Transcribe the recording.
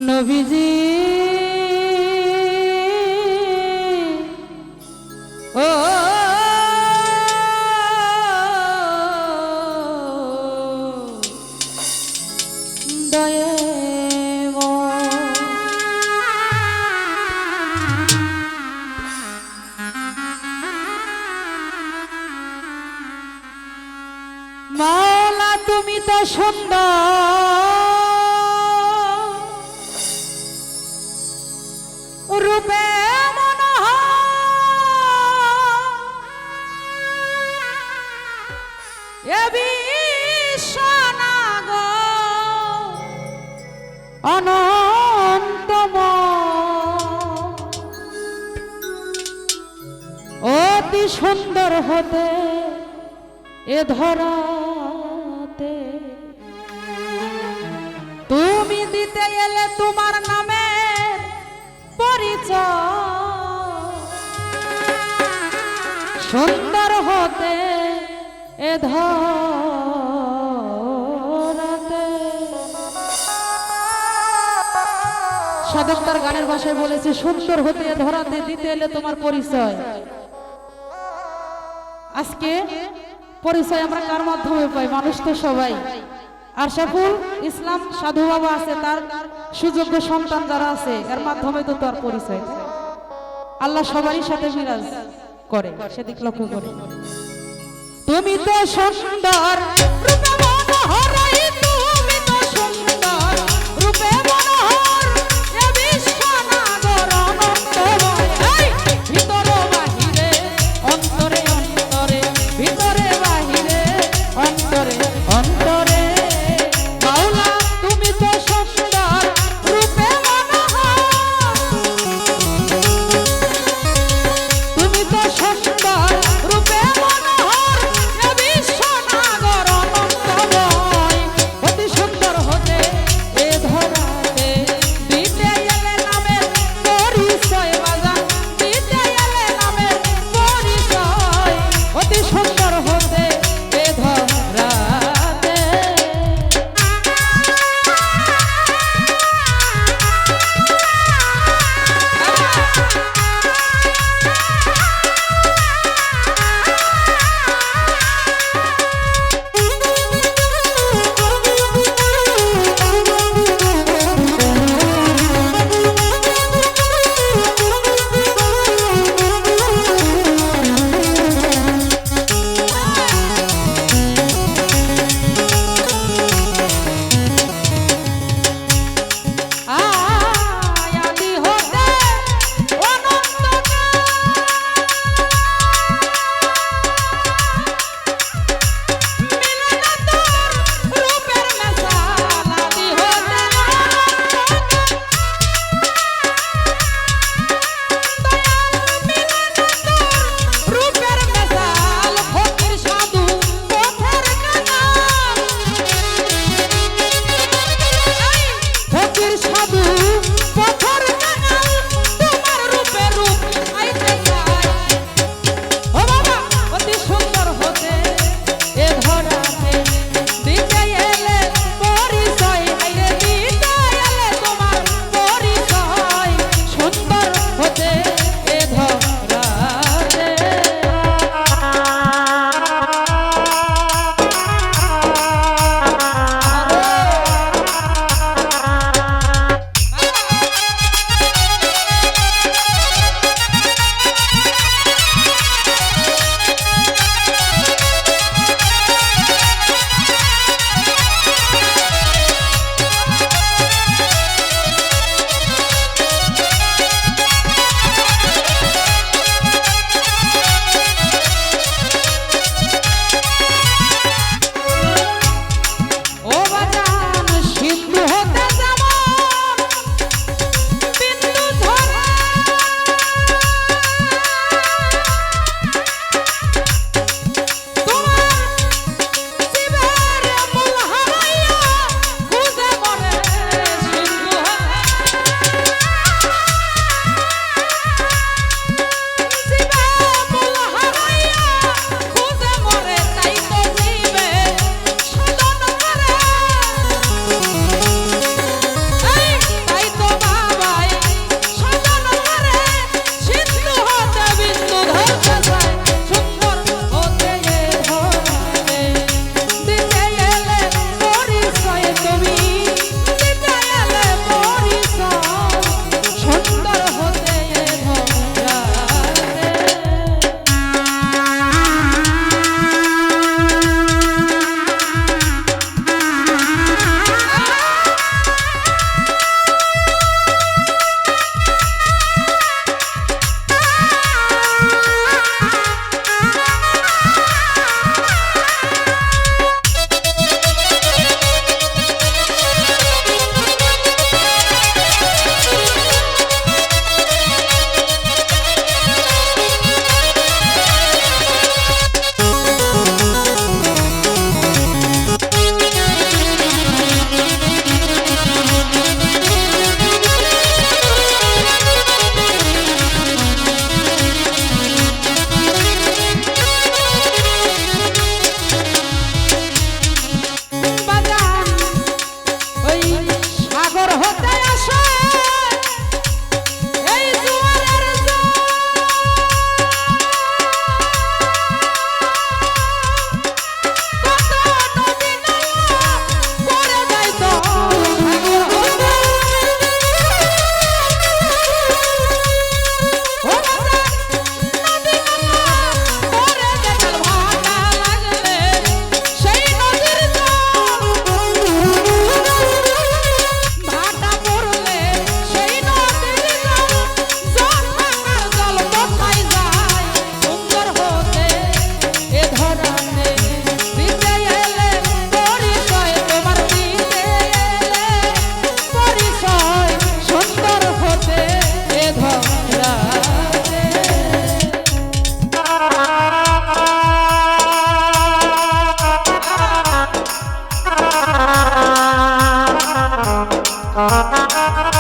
নবীজি ও মাওলা তুমি তো সুন্দর রূপে অতি সুন্দর হতে এ ধরাতে তুমি দিতে এলে তোমার নামের পরিচয় সুন্দর হতে এ ধরাতে। সাধক তার গানের ভাষায় বলেছে সুন্দর হতে এ ধরাতে দিতে এলে তোমার পরিচয়। আজকে পরিচয় আমরা কার মাধ্যমে পাই? মানুষ তো সবাই। আশরাফুল ইসলাম সাধু বাবা আছে, তার সুযোগ্য সন্তান যারা আছে এর মাধ্যমে তো তার পরিচয়। আল্লাহ সবারই সাথে বিরাজ করে, সেদিক লক্ষ্য করে। তুমি তো সুন্দর রূপে মনোহর, তুমি তো সুন্দর রূপে মনোহর, এ বিশ্বনাগর অনন্তময়, ভিতর বাহিরে অন্তরে অন্তরে, ভিতরে বাহিরে অন্তরে অন্তরে, মাওলা তুমি তো সুন্দর রূপে মনোহর, তুমি তো সুন্দর রূপে মনোহর, এ বিশ্বনাগর অনন্তময়, অতি সুন্দর হতে এ ধরাতে দিতে এলে নামের পরিচয়, বাজান দিতে এলে নামের পরিচয়, অতি সুন্দর হতে এ ধরাতে। আয়াদি হতে অনন্তকাল মিলে না তোর রূপের মেশাল, আদি হতে অনন্তকাল মিলে না তোর রূপের মেশাল, ফকির সাধু পথের কাঙাল, ফকির সাধু পথের কাঙাল, তোমার রূপে রূপ আইতে চায়, ও বাবা অতি সুন্দর হতে এ ধরাতে দিতে এলে পরিচয়, আইরে দিতে এলে তোমার পরিচয়, সুন্দর হতে এ ধরাতে। ও